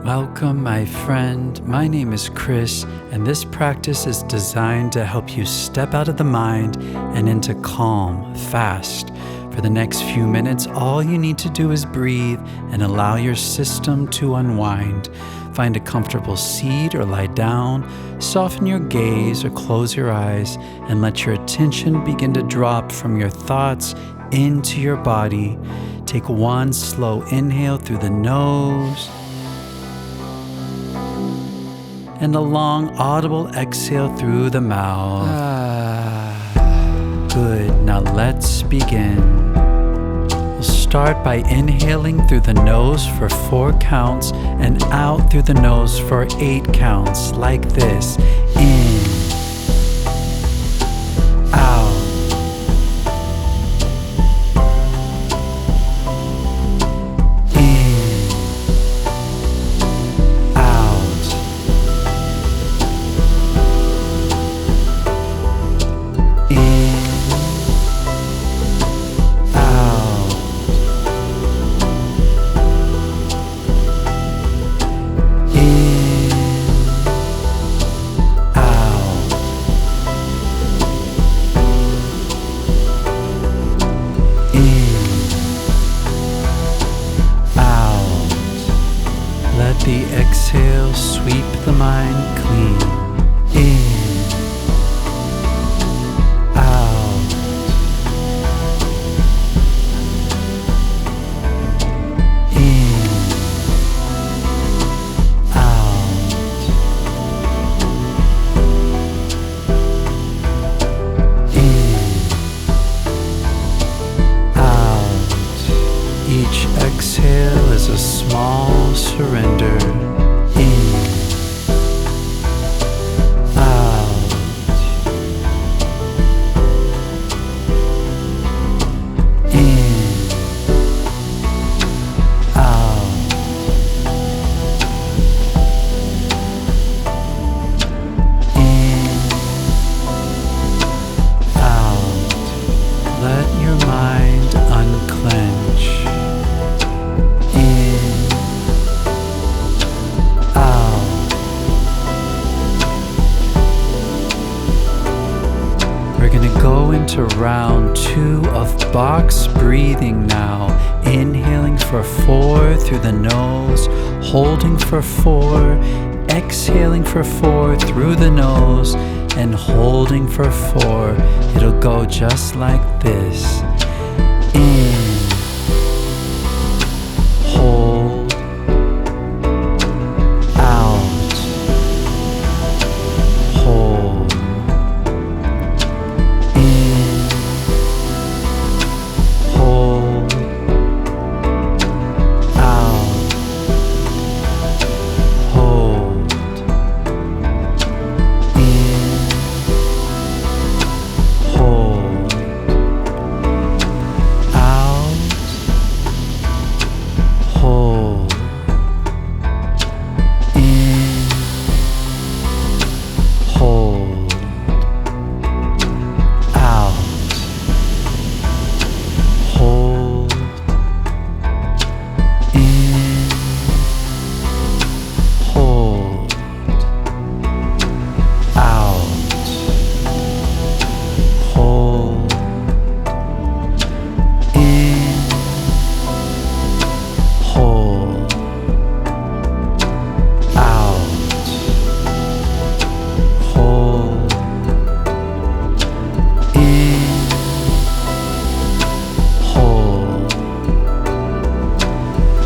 Welcome, my friend. My name is Chris, and this practice is designed to help you step out of the mind and into calm, fast. For the next few minutes, all you need to do is breathe and allow your system to unwind. Find a comfortable seat or lie down, soften your gaze or close your eyes, and let your attention begin to drop from your thoughts into your body. Take one slow inhale through the nose and a long audible exhale through the mouth. Good. Now let's begin. We'll start by inhaling through the nose for 4 counts and out through the nose for 8 counts, like this. In, out, in, out, in, out, in, out, in, out. Let the exhale sweep the mind clean. In, out, in, out, in, out. Each exhale is a small surrender. In, out, in, out, in, out. Let your mind unclench. In, out. We're going to go into round 2 of box breathing now. Inhaling for 4 through the nose, holding for 4, exhaling for 4 through the nose, and holding for 4. It'll go just like this. In, hold, out, hold, in, hold, out, hold, in, hold, out, hold, in, hold, out, hold, in, hold, out, hold, in, hold, out, hold, in, hold,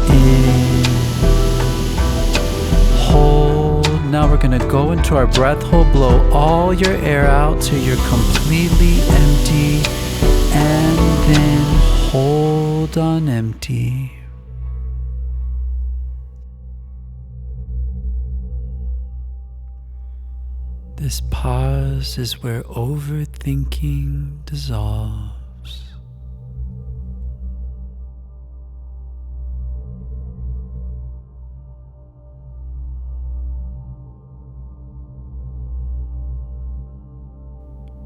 in, hold. Now we're going to go into our breath hold. Blow all your air out till you're completely empty, and then hold on empty. This pause is where overthinking dissolves.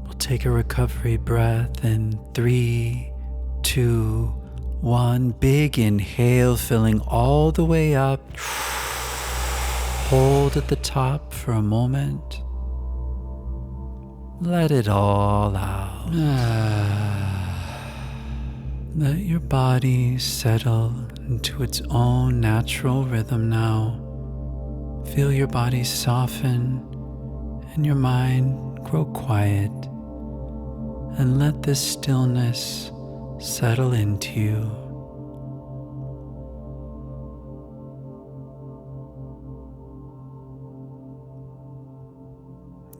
We'll take a recovery breath in 3, 2, 1. Big inhale, filling all the way up. hold at the top for a moment. Let it all out. Let your body settle into its own natural rhythm now. Feel your body soften and your mind grow quiet. And let this stillness settle into you.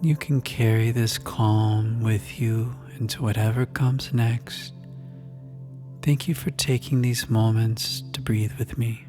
You can carry this calm with you into whatever comes next. Thank you for taking these moments to breathe with me.